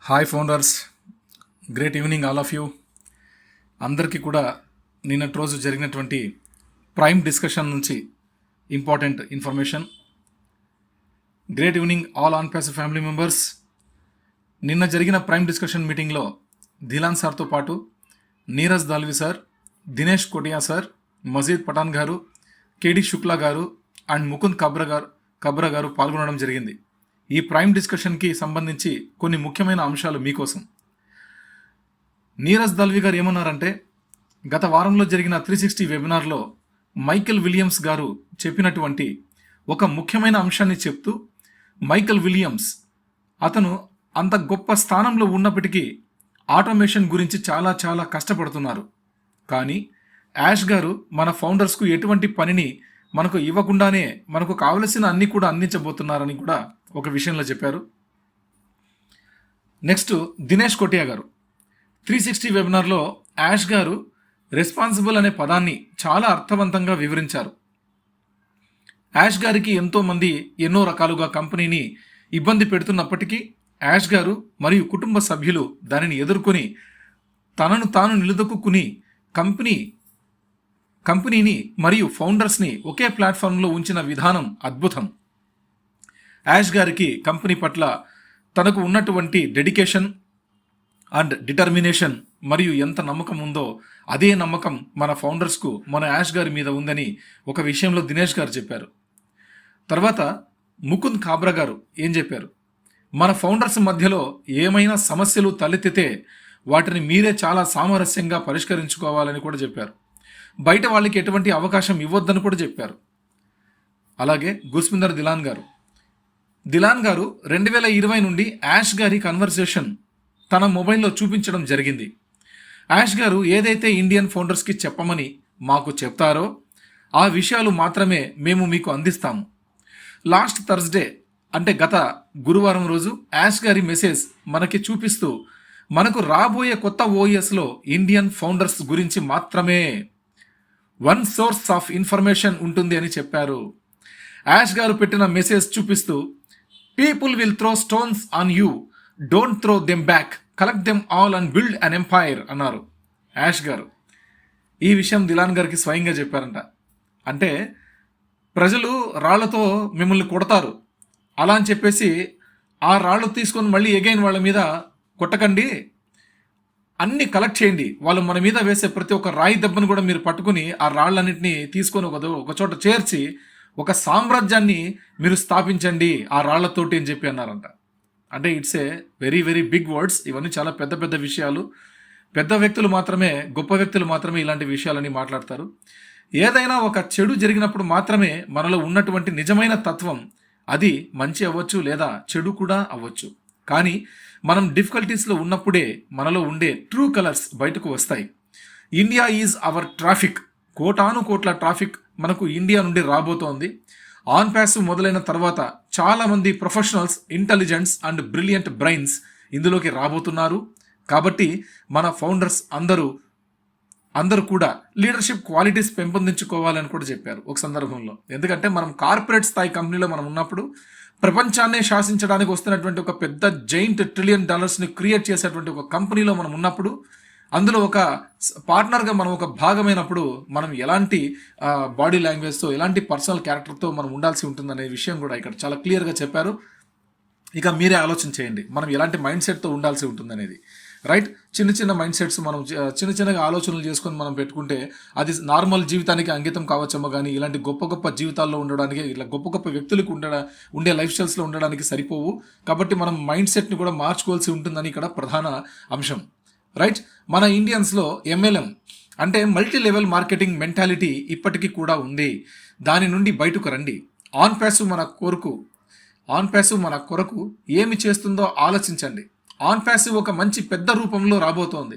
Hi founders, great evening all of you. అందరికీ కూడా నిన్నటి రోజు జరిగినటువంటి ప్రైమ్ డిస్కషన్ నుంచి important information. Great evening all on passive family members. నిన్న జరిగిన ప్రైమ్ డిస్కషన్ మీటింగ్లో ధిలాన్ సార్తో పాటు నీరజ్ దాల్వి సార్, దినేష్ కోటియా సార్, మజీద్ పఠాన్ గారు, కేడి శుక్లా గారు అండ్ ముకుంద్ కబ్రా గారు పాల్గొనడం జరిగింది. ఈ ప్రైమ్ డిస్కషన్కి సంబంధించి కొన్ని ముఖ్యమైన అంశాలు మీకోసం. నీరజ్ దల్వి గారు ఏమన్నారంటే, గత వారంలో జరిగిన 360 వెబినార్లో మైకేల్ విలియమ్స్ గారు చెప్పినటువంటి ఒక ముఖ్యమైన అంశాన్ని చెప్తూ, మైకేల్ విలియమ్స్ అతను అంత గొప్ప స్థానంలో ఉన్నప్పటికీ ఆటోమేషన్ గురించి చాలా చాలా కష్టపడుతున్నారు. కానీ యాష్ గారు మన ఫౌండర్స్కు ఎటువంటి పనిని మనకు ఇవ్వకుండానే మనకు కావలసిన అన్ని కూడా అందించబోతున్నారని కూడా ఒక విషయంలో చెప్పారు. నెక్స్ట్ దినేష్ కోటియా గారు 360 వెబినార్లో యాష్ గారు రెస్పాన్సిబుల్ అనే పదాన్ని చాలా అర్థవంతంగా వివరించారు. యాష్ గారికి ఎంతోమంది ఎన్నో రకాలుగా కంపెనీని ఇబ్బంది పెడుతున్నప్పటికీ యాష్ గారు మరియు కుటుంబ సభ్యులు దానిని ఎదుర్కొని తనను తాను నిలదొక్కుని కంపెనీని మరియు ఫౌండర్స్ని ఒకే ప్లాట్ఫామ్లో ఉంచిన విధానం అద్భుతం. యాష్ గారికి కంపెనీ పట్ల తనకు ఉన్నటువంటి డెడికేషన్ అండ్ డిటర్మినేషన్ మరియు ఎంత నమ్మకం ఉందో అదే నమ్మకం మన ఫౌండర్స్కు మన యాష్ గారి మీద ఉందని ఒక విషయంలో దినేష్ గారు చెప్పారు. తర్వాత ముకుంద్ కబ్రా గారు ఏం చెప్పారు, మన ఫౌండర్స్ మధ్యలో ఏమైనా సమస్యలు తలెత్తితే వాటిని మీరే చాలా సామరస్యంగా పరిష్కరించుకోవాలని కూడా చెప్పారు. బయట వాళ్ళకి ఎటువంటి అవకాశం ఇవ్వద్దని కూడా చెప్పారు. అలాగే గుర్స్మిందర్ దిలాన్ గారు 2020 నుండి యాష్ గారి కన్వర్సేషన్ తన మొబైల్లో చూపించడం జరిగింది. యాష్ గారు ఏదైతే ఇండియన్ ఫౌండర్స్కి చెప్పమని మాకు చెప్తారో ఆ విషయాలు మాత్రమే మేము మీకు అందిస్తాము. లాస్ట్ థర్స్డే అంటే గత గురువారం రోజు యాష్ గారి మెసేజ్ మనకి చూపిస్తూ మనకు రాబోయే కొత్త ఓఎస్లో ఇండియన్ ఫౌండర్స్ గురించి మాత్రమే వన్ సోర్స్ ఆఫ్ ఇన్ఫర్మేషన్ ఉంటుంది అని చెప్పారు. యాష్ గారు పెట్టిన మెసేజ్ చూపిస్తూ people will throw stones on you, don't throw them back, collect them all and build an umpire అన్నారు యాష్ గారు. ఈ విషయం దిలాన్ గారికి స్వయంగా చెప్పారంట. అంటే ప్రజలు రాళ్లతో మిమ్మల్ని కొడతారు, అలా అని చెప్పేసి ఆ రాళ్ళు తీసుకొని మళ్ళీ ఎగైన్ వాళ్ళ మీద కొట్టకండి, అన్ని కలెక్ట్ చేయండి. వాళ్ళు మన మీద వేసే ప్రతి ఒక్క రాయి దెబ్బను కూడా మీరు పట్టుకుని ఆ రాళ్ళన్నింటినీ తీసుకొని ఒక చోట చేర్చి ఒక సామ్రాజ్యాన్ని మీరు స్థాపించండి ఆ రాళ్లతోటి అని చెప్పి అన్నారంట. అంటే it's a very very big words. ఇవన్నీ చాలా పెద్ద పెద్ద విషయాలు. పెద్ద వ్యక్తులు మాత్రమే, గొప్ప వ్యక్తులు మాత్రమే ఇలాంటి విషయాలన్నీ మాట్లాడతారు. ఏదైనా ఒక చెడు జరిగినప్పుడు మాత్రమే మనలో ఉన్నటువంటి నిజమైన తత్వం, అది మంచి అవ్వచ్చు లేదా చెడు కూడా అవ్వచ్చు. కానీ మనం డిఫికల్టీస్లో ఉన్నప్పుడే మనలో ఉండే ట్రూ కలర్స్ బయటకు వస్తాయి. India is our traffic. కోటాను కోట్ల ట్రాఫిక్ మనకు ఇండియా నుండి రాబోతోంది. ఆన్ ప్యాసివ్ మొదలైన తర్వాత చాలామంది professionals, intelligents and brilliant brains ఇందులోకి రాబోతున్నారు. కాబట్టి మన ఫౌండర్స్ అందరూ కూడా లీడర్షిప్ క్వాలిటీస్ పెంపొందించుకోవాలని కూడా చెప్పారు ఒక సందర్భంలో. ఎందుకంటే మనం కార్పొరేట్ స్థాయి కంపెనీలో మనం ఉన్నప్పుడు ప్రపంచాన్నే శాసించడానికి వస్తున్నటువంటి ఒక పెద్ద జైంట్ $1 ట్రిలియన్ క్రియేట్ చేసేటువంటి ఒక కంపెనీలో మనం ఉన్నప్పుడు, అందులో ఒక పార్ట్నర్గా మనం ఒక భాగమైనప్పుడు మనం ఎలాంటి బాడీ లాంగ్వేజ్తో, ఎలాంటి పర్సనల్ క్యారెక్టర్తో మనం ఉండాల్సి ఉంటుందనే విషయం కూడా ఇక్కడ చాలా క్లియర్గా చెప్పారు. ఇక మీరే ఆలోచన చేయండి మనం ఎలాంటి మైండ్ సెట్తో ఉండాల్సి ఉంటుందనేది. రైట్, చిన్న మైండ్ సెట్స్ మనం చిన్నగా ఆలోచనలు చేసుకొని మనం పెట్టుకుంటే అది నార్మల్ జీవితానికి అంకితం కావచ్చేమో, కానీ ఇలాంటి గొప్ప గొప్ప జీవితాల్లో ఉండడానికి, ఇలా గొప్ప గొప్ప వ్యక్తులకు ఉండే లైఫ్ స్టైల్స్లో ఉండడానికి సరిపోవు. కాబట్టి మనం మైండ్ సెట్ని కూడా మార్చుకోవాల్సి ఉంటుందని ఇక్కడ ప్రధాన అంశం. రైట్, మన ఇండియన్స్లో MLM అంటే మల్టీ లెవెల్ మార్కెటింగ్ మెంటాలిటీ ఇప్పటికీ కూడా ఉంది. దాని నుండి బయటకు రండి. ఆన్ ప్యాసివ్ మన కొరకు ఏమి చేస్తుందో ఆలోచించండి. ఆన్ ప్యాసివ్ ఒక మంచి పెద్ద రూపంలో రాబోతోంది.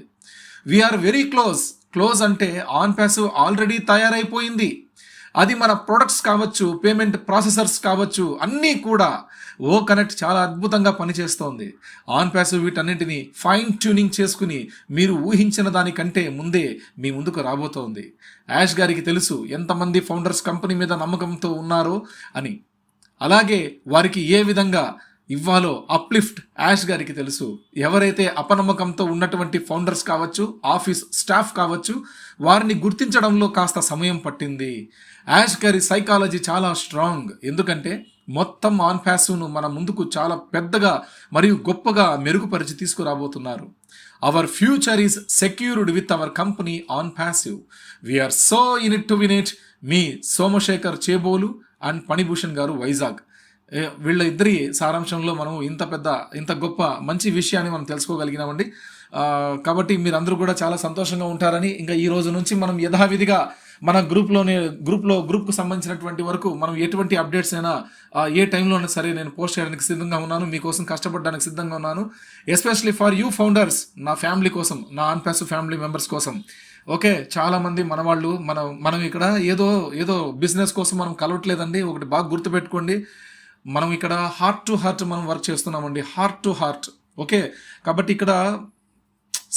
వీఆర్ వెరీ క్లోజ్ అంటే ఆన్ ప్యాసివ్ ఆల్రెడీ తయారైపోయింది. అది మన ప్రొడక్ట్స్ కావచ్చు, పేమెంట్ ప్రాసెసర్స్ కావచ్చు, అన్నీ కూడా కనెక్ట్ చాలా అద్భుతంగా పనిచేస్తోంది. ఆన్ ప్యాసివ్ వీటన్నింటినీ ఫైన్ ట్యూనింగ్ చేసుకుని మీరు ఊహించిన దానికంటే ముందే మీ ముందుకు రాబోతోంది. యాష్ గారికి తెలుసు ఎంతమంది ఫౌండర్స్ కంపెనీ మీద నమ్మకంతో ఉన్నారో అని. అలాగే వారికి ఏ విధంగా ఇవ్వాలో అప్లిఫ్ట్ యాష్ గారికి తెలుసు. ఎవరైతే అపనమ్మకంతో ఉన్నటువంటి ఫౌండర్స్ కావచ్చు, ఆఫీస్ స్టాఫ్ కావచ్చు, వారిని గుర్తించడంలో కాస్త సమయం పట్టింది. యాష్ గారి సైకాలజీ చాలా స్ట్రాంగ్. ఎందుకంటే మొత్తం ఆన్ ప్యాసివ్ను మన ముందుకు చాలా పెద్దగా మరియు గొప్పగా మెరుగుపరిచి తీసుకురాబోతున్నారు. Our future is secured with our company Onpassive. We are so in it to win it. మీ సోమశేఖర్ చేబోలు అండ్ పణిభూషణ్ గారు వైజాగ్. వీళ్ళ ఇద్దరి సారాంశంలో మనం ఇంత గొప్ప మంచి విషయాన్ని మనం తెలుసుకోగలిగినామండి. కాబట్టి మీరందరూ కూడా చాలా సంతోషంగా ఉంటారని, ఇంకా ఈ రోజు నుంచి మనం యథావిధిగా మన గ్రూప్కు సంబంధించినటువంటి వరకు మనం ఎటువంటి అప్డేట్స్ అయినా ఏ టైంలోనే సరే నేను పోస్ట్ చేయడానికి సిద్ధంగా ఉన్నాను, మీకోసం కష్టపడడానికి సిద్ధంగా ఉన్నాను. ఎస్పెషలీ ఫర్ యూ ఫౌండర్స్, నా ఫ్యామిలీ కోసం, నా ఆన్ ప్యాసివ్ ఫ్యామిలీ మెంబర్స్ కోసం. ఓకే, చాలామంది మన వాళ్ళు మనం ఇక్కడ ఏదో బిజినెస్ కోసం మనం కలవట్లేదండి. ఒకటి బాగా గుర్తుపెట్టుకోండి, మనం ఇక్కడ హార్ట్ టు హార్ట్ మనం వర్క్ చేస్తున్నామండి, హార్ట్ టు హార్ట్. ఓకే, కాబట్టి ఇక్కడ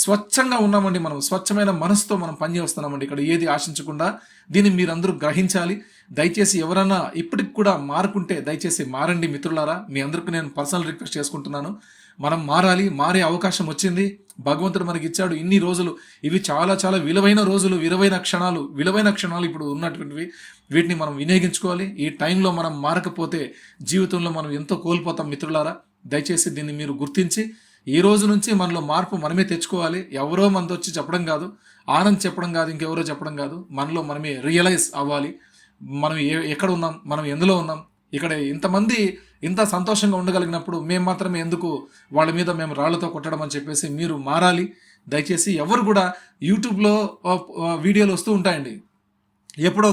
స్వచ్ఛంగా ఉన్నామండి, మనం స్వచ్ఛమైన మనసుతో మనం పనిచేస్తున్నామండి ఇక్కడ, ఏది ఆశించకుండా. దీన్ని మీరందరూ గ్రహించాలి. దయచేసి ఎవరన్నా ఇప్పటికి కూడా మారుకుంటే దయచేసి మారండి మిత్రులారా. మీ అందరికీ నేను పర్సనల్ రిక్వెస్ట్ చేసుకుంటున్నాను. మనం మారాలి, మారే అవకాశం వచ్చింది, భగవంతుడు మనకి ఇచ్చాడు ఇన్ని రోజులు. ఇవి చాలా చాలా విలువైన రోజులు, విలువైన క్షణాలు ఇప్పుడు ఉన్నటువంటివి. వీటిని మనం వినియోగించుకోవాలి. ఈ టైంలో మనం మారకపోతే జీవితంలో మనం ఎంతో కోల్పోతాం మిత్రులారా. దయచేసి దీన్ని మీరు గుర్తించి ఈ రోజు నుంచి మనలో మార్పు మనమే తెచ్చుకోవాలి. ఎవరో మనతో వచ్చి చెప్పడం కాదు, ఆనంద్ చెప్పడం కాదు, ఇంకెవరో చెప్పడం కాదు, మనలో మనమే రియలైజ్ అవ్వాలి. మనం ఎక్కడ ఉన్నాం, మనం ఎందులో ఉన్నాం. ఇక్కడ ఇంతమంది ఇంత సంతోషంగా ఉండగలిగినప్పుడు మేము మాత్రమే ఎందుకు వాళ్ళ మీద మేము రాళ్లతో కొట్టడం అని చెప్పేసి మీరు మారాలి. దయచేసి ఎవరు కూడా యూట్యూబ్లో వీడియోలు వస్తూ ఉంటాయండి. ఎప్పుడో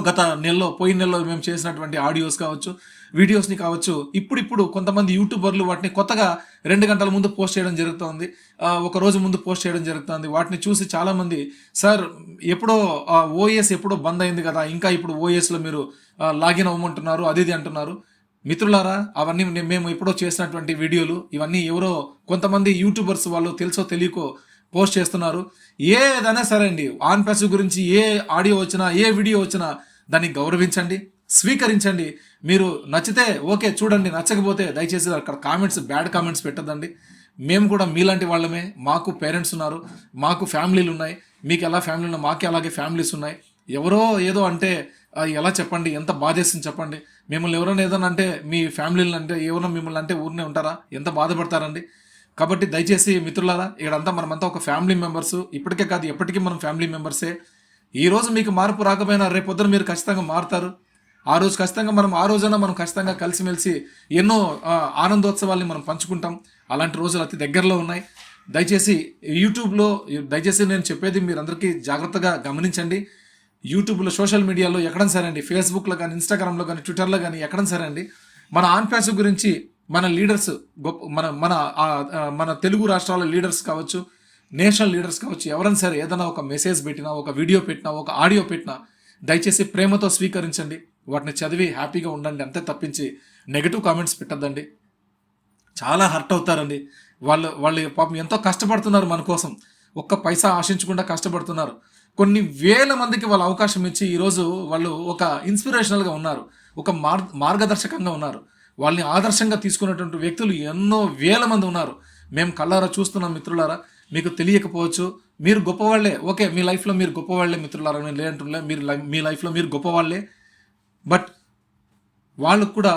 పోయిన నెలలో మేము చేసినటువంటి ఆడియోస్ కావచ్చు, వీడియోస్ని కావచ్చు, ఇప్పుడు కొంతమంది యూట్యూబర్లు వాటిని కొత్తగా 2 గంటల ముందు పోస్ట్ చేయడం జరుగుతుంది, ఒక రోజు ముందు పోస్ట్ చేయడం జరుగుతుంది. వాటిని చూసి చాలామంది, సార్ ఎప్పుడో ఓఎస్ ఎప్పుడో బంద్ అయింది కదా, ఇంకా ఇప్పుడు ఓఎస్లో మీరు లాగిన్ అవ్వమంటున్నారు, అది అంటున్నారు. మిత్రులారా, అవన్నీ మేము ఎప్పుడో చేసినటువంటి వీడియోలు. ఇవన్నీ ఎవరో కొంతమంది యూట్యూబర్స్ వాళ్ళు తెలుసో తెలియకో పోస్ట్ చేస్తున్నారు. ఏదైనా సరే అండి, ఆన్ ప్యాసివ్ గురించి ఏ ఆడియో వచ్చినా, ఏ వీడియో వచ్చినా దాన్ని గౌరవించండి, స్వీకరించండి. మీరు నచ్చితే ఓకే చూడండి, నచ్చకపోతే దయచేసి అక్కడ బ్యాడ్ కామెంట్స్ పెట్టద్దండి. మేము కూడా మీలాంటి వాళ్ళమే, మాకు పేరెంట్స్ ఉన్నారు, మాకు ఫ్యామిలీలు ఉన్నాయి. మీకు ఎలా ఫ్యామిలీ ఉన్నాయి, మాకే అలాగే ఫ్యామిలీస్ ఉన్నాయి. ఎవరో ఏదో అంటే ఎలా చెప్పండి, ఎంత బాధేస్తుంది చెప్పండి. మిమ్మల్ని ఎవరైనా ఏదైనా అంటే, మీ ఫ్యామిలీలు అంటే ఎవరైనా మిమ్మల్ని అంటే ఊరినే ఉంటారా, ఎంత బాధపడతారండి. కాబట్టి దయచేసి మిత్రులారా, ఇక్కడంతా మనమంతా ఒక ఫ్యామిలీ మెంబర్స్, ఇప్పటికే కాదు ఎప్పటికీ మనం ఫ్యామిలీ మెంబర్సే. ఈరోజు మీకు మార్పు రాకపోయినా రేపొద్దున మీరు ఖచ్చితంగా మారుతారు. ఆ రోజైనా మనం ఖచ్చితంగా కలిసిమెలిసి ఎన్నో ఆనందోత్సవాల్ని మనం పంచుకుంటాం. అలాంటి రోజులు అతి దగ్గరలో ఉన్నాయి. దయచేసి దయచేసి నేను చెప్పేది మీరందరికీ జాగ్రత్తగా గమనించండి. యూట్యూబ్లో, సోషల్ మీడియాలో ఎక్కడైనా సరే అండి, ఫేస్బుక్లో కానీ, ఇన్స్టాగ్రామ్లో కానీ, ట్విట్టర్లో కానీ ఎక్కడైనా సరే అండి, మన ఆన్ ప్యాసివ్ గురించి మన లీడర్స్ మన తెలుగు రాష్ట్రాల లీడర్స్ కావచ్చు, నేషనల్ లీడర్స్ కావచ్చు, ఎవరైనా సరే ఏదైనా ఒక మెసేజ్ పెట్టినా, ఒక వీడియో పెట్టినా, ఒక ఆడియో పెట్టినా దయచేసి ప్రేమతో స్వీకరించండి. వాటిని చదివి హ్యాపీగా ఉండండి, అంతే తప్పించి నెగటివ్ కామెంట్స్ పెట్టద్దండి. చాలా హర్ట్ అవుతారండి. వాళ్ళు పాపం ఎంతో కష్టపడుతున్నారు మన కోసం, ఒక్క పైసా ఆశించకుండా కష్టపడుతున్నారు. కొన్ని వేల మందికి వాళ్ళు అవకాశం ఇచ్చి ఈరోజు వాళ్ళు ఒక ఇన్స్పిరేషనల్గా ఉన్నారు, ఒక మార్గదర్శకంగా ఉన్నారు. వాళ్ళని ఆదర్శంగా తీసుకున్నటువంటి వ్యక్తులు ఎన్నో వేల మంది ఉన్నారు. మేము కళ్ళారా చూస్తున్నాం మిత్రులారా. మీకు తెలియకపోవచ్చు, మీరు గొప్పవాళ్లే. ఓకే, మీ లైఫ్లో మీరు గొప్పవాళ్లే మిత్రులారా, నేను లేదంటులే, మీ లైఫ్లో మీరు గొప్పవాళ్లే. బట్ వాళ్ళకు కూడా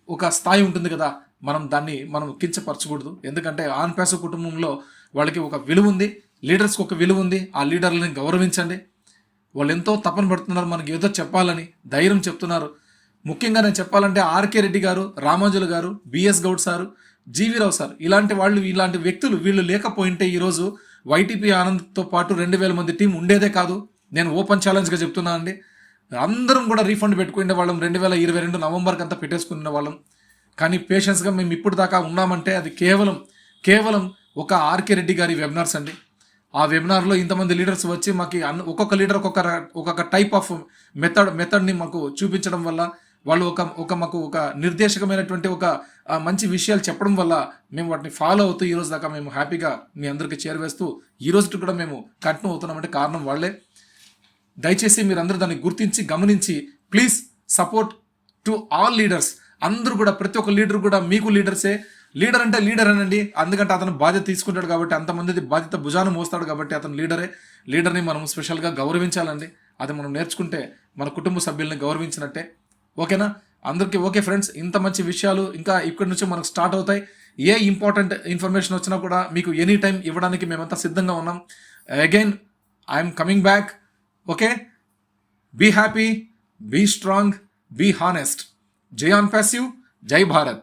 ఒక స్థాయి ఉంటుంది కదా, మనం కించపరచకూడదు. ఎందుకంటే ఆన్ ప్యాసివ్ కుటుంబంలో వాళ్ళకి ఒక విలువ ఉంది, లీడర్స్కి ఒక విలువ ఉంది. ఆ లీడర్లని గౌరవించండి. వాళ్ళు ఎంతో తపన పడుతున్నారు, మనకి ఏదో చెప్పాలని ధైర్యం చెప్తున్నారు. ముఖ్యంగా నేను చెప్పాలంటే ఆర్కే రెడ్డి గారు, రామాంజులు గారు, BS Goud sir, GV Rao sir, ఇలాంటి వ్యక్తులు వీళ్ళు లేకపోయింటే ఈరోజు వైటీపీ ఆనంద్తో పాటు 2000 మంది టీం ఉండేదే కాదు. నేను ఓపెన్ ఛాలెంజ్గా చెప్తున్నా అండి. అందరం కూడా రీఫండ్ పెట్టుకునే వాళ్ళం, 2022 నవంబర్కి అంతా పెట్టేసుకునే వాళ్ళం. కానీ పేషెన్స్గా మేము ఇప్పుడు దాకా ఉన్నామంటే అది కేవలం ఒక ఆర్కే రెడ్డి గారి వెబినార్స్ అండి. ఆ వెబినార్లో ఇంతమంది లీడర్స్ వచ్చి మాకు ఒక్కొక్క లీడర్ ఒక్కొక్క టైప్ ఆఫ్ మెథడ్ని మాకు చూపించడం వల్ల, వాళ్ళు మాకు ఒక నిర్దేశకమైనటువంటి ఒక మంచి విషయాలు చెప్పడం వల్ల మేము వాటిని ఫాలో అవుతూ ఈరోజు దాకా మేము హ్యాపీగా మీ అందరికీ చేరవేస్తూ ఈ రోజు కూడా మేము కంటిన్యూ అవుతున్నామంటే కారణం వాళ్ళే. దయచేసి మీరందరూ దాన్ని గుర్తించి గమనించి please support to all leaders. అందరూ కూడా, ప్రతి ఒక్క లీడర్ కూడా మీకు లీడర్సే. లీడర్ అంటే లీడర్ అనండి, ఎందుకంటే అతను బాధ్యత తీసుకుంటాడు కాబట్టి, అంతమంది బాధ్యత భుజాన మోస్తాడు కాబట్టి అతను లీడరే. లీడర్ని మనం స్పెషల్గా గౌరవించాలండి. అది మనం నేర్చుకుంటే మన కుటుంబ సభ్యుల్ని గౌరవించినట్టే. ఓకేనా? అందరికీ ఓకే ఫ్రెండ్స్, ఇంత మంచి విషయాలు ఇంకా ఇక్కడి నుంచి మనకు స్టార్ట్ అవుతాయి. ఏ ఇంపార్టెంట్ ఇన్ఫర్మేషన్ వచ్చినా కూడా మీకు ఎనీ టైం ఇవ్వడానికి మేమంతా సిద్ధంగా ఉన్నాం. Again I'm coming back. Okay, be happy, be strong, be honest. జై ఆన్ ప్యాసివ్, జై భారత్.